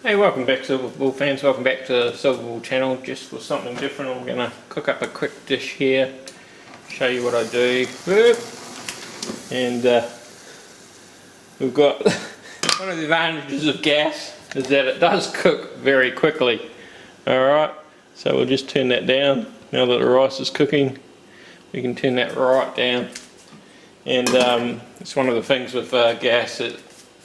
Hey, welcome back Silver Bull fans, welcome back to Silver Bull channel. Just for something different, I'm going to cook up a quick dish here, show you what I do. And we've got one of the advantages of gas is that it does cook very quickly. Alright, so we'll just turn that down. Now that the rice is cooking, we can turn that right down. And it's one of the things with gas,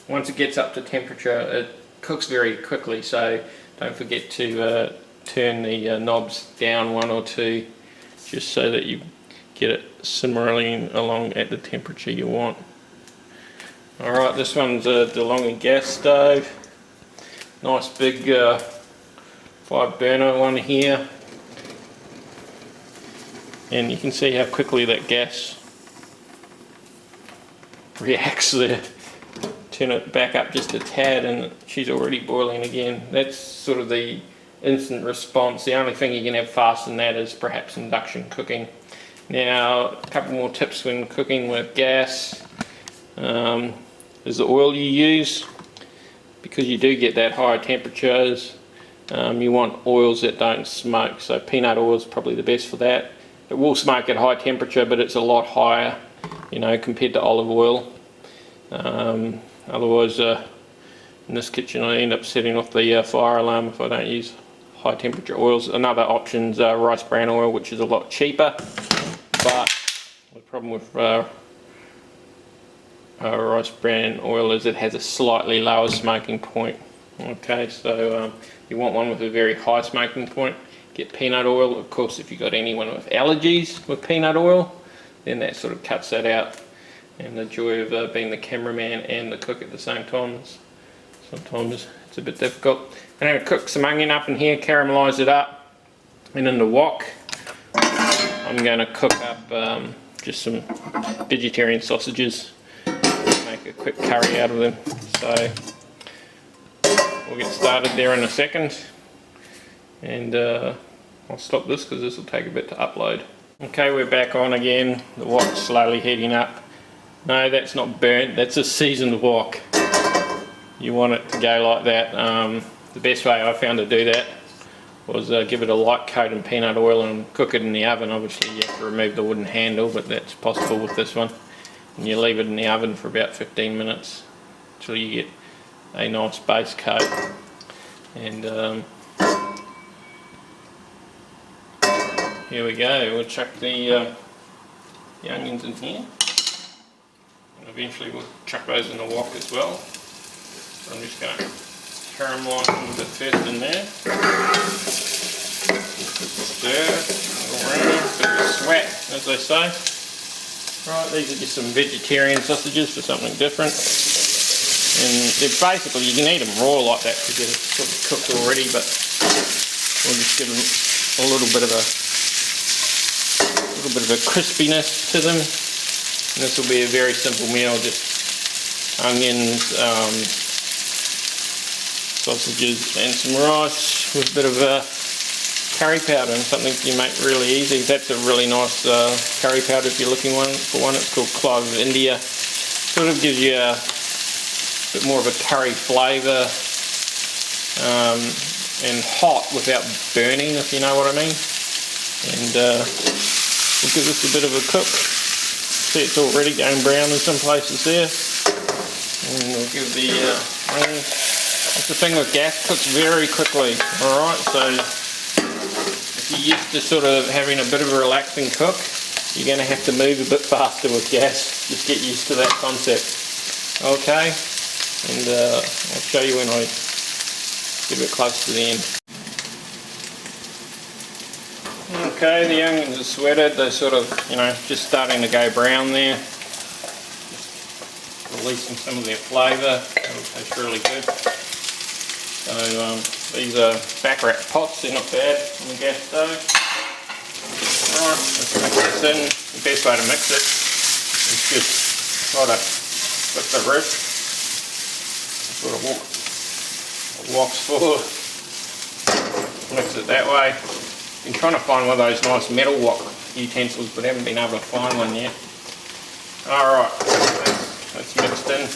once it gets up to temperature, it cooks very quickly, so don't forget to turn the knobs down one or two, just so that you get it simmering along at the temperature you want. Alright, this one's a DeLonghi gas stove. Nice big 5 burner one here. And you can see how quickly that gas reacts there. Turn it back up just a tad and she's already boiling again. That's sort of the instant response. The only thing you can have fast than that is perhaps induction cooking. Now, a couple more tips when cooking with gas is the oil you use. Because you do get that higher temperatures, you want oils that don't smoke. So peanut oil is probably the best for that. It will smoke at high temperature, but it's a lot higher, you know, compared to olive oil. Otherwise, in this kitchen I end up setting off the fire alarm if I don't use high temperature oils. Another option is rice bran oil, which is a lot cheaper, but the problem with rice bran oil is it has a slightly lower smoking point. Okay, so you want one with a very high smoking point. Get peanut oil. Of course, if you've got anyone with allergies with peanut oil, then that sort of cuts that out. And the joy of being the cameraman and the cook at the same time, sometimes it's a bit difficult. I'm going to cook some onion up in here, caramelise it up, and in the wok I'm going to cook up just some vegetarian sausages, make a quick curry out of them. So we'll get started there in a second, and I'll stop this because this will take a bit to upload. Okay, we're back on again, the wok's slowly heating up. No, that's not burnt, that's a seasoned wok. You want it to go like that. The best way I found to do that was give it a light coat in peanut oil and cook it in the oven. Obviously you have to remove the wooden handle, but that's possible with this one. And you leave it in the oven for about 15 minutes until you get a nice base coat. And here we go, we'll chuck the onions in here. Eventually we'll chuck those in the wok as well. So I'm just going to caramelise them a bit first in there. Stir, all around, bit of a swat as they say. Right, these are just some vegetarian sausages for something different. And they're basically, you can eat them raw like that because they're sort of cooked already, but we'll just give them a little bit of a crispiness to them. And this will be a very simple meal, just onions, sausages and some rice with a bit of curry powder and something you make really easy. That's a really nice curry powder if you're looking for one. It's called Clove of India. Sort of gives you a bit more of a curry flavour and hot without burning, if you know what I mean. And we'll give this a bit of a cook. See, it's already going brown in some places there. And we'll give the onions. That's the thing with gas, cooks very quickly. Alright, so if you're used to sort of having a bit of a relaxing cook, you're going to have to move a bit faster with gas. Just get used to that concept. Okay, and I'll show you when I get a bit close to the end. Okay, the onions are sweated, they're sort of, you know, just starting to go brown there. Just releasing some of their flavour, that'll taste really good. So these are back wrap pots, they're not bad on the gas stove. Alright, let's mix this in. The best way to mix it is just try to flip the wrist, sort of walks forward, mix it that way. Been trying to find one of those nice metal wok utensils, but haven't been able to find one yet. Alright, that's mixed in.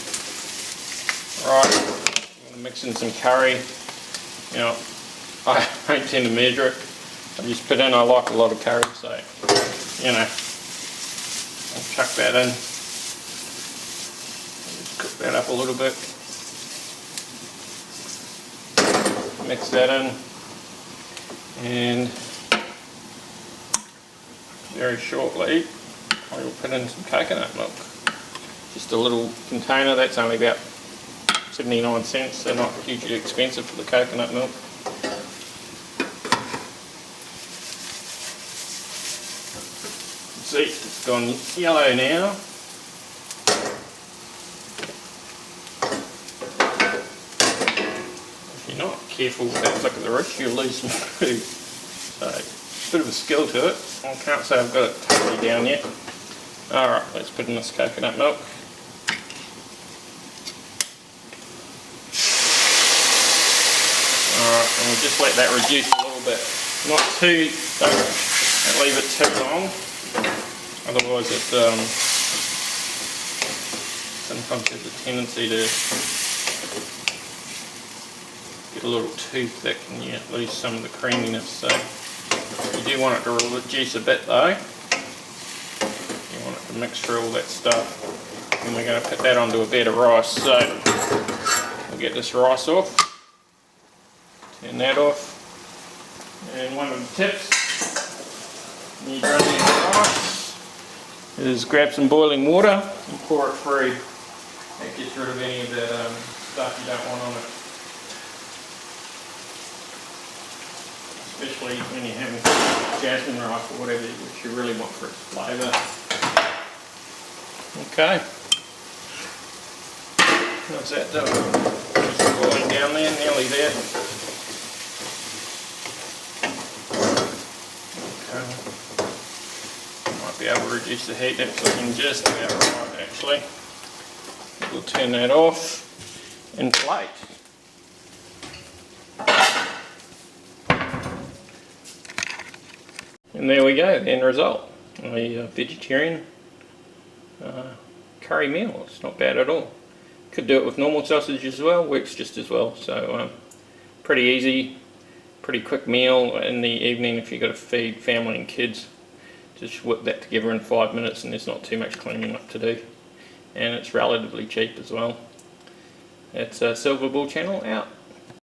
Alright, I'm going to mix in some curry. You know, I don't tend to measure it. I just put in, I like a lot of curry, so, you know, I'll chuck that in. Just cook that up a little bit. Mix that in. And very shortly, I will put in some coconut milk. Just a little container, that's only about 79 cents, they're not hugely expensive for the coconut milk. See, it's gone yellow now. If you're not careful with that flick of the wrist, you'll lose some food. So, a bit of a skill to it. I can't say I've got it totally down yet. Alright, let's put in this coconut milk. Alright, and we'll just let that reduce a little bit. Not too, don't leave it too long. Otherwise it sometimes has a tendency to get a little too thick and you lose some of the creaminess. So you do want it to reduce a bit though. You want it to mix through all that stuff. And we're going to put that onto a bed of rice. So we'll get this rice off. Turn that off. And one of the tips when you're draining the rice is grab some boiling water and pour it through. That gets rid of any of that stuff you don't want on it. Especially when you're having jasmine rice or whatever, which you really want for its flavour. Okay. How's that doing? Just boiling down there, nearly there. Okay. Might be able to reduce the heat, that's looking just about right actually. We'll turn that off and plate. And there we go, the end result. A vegetarian curry meal. It's not bad at all. Could do it with normal sausage as well, works just as well. So pretty easy, pretty quick meal in the evening if you've got to feed family and kids. Just whip that together in 5 minutes and there's not too much cleaning up to do. And it's relatively cheap as well. It's Silver Bull Channel out.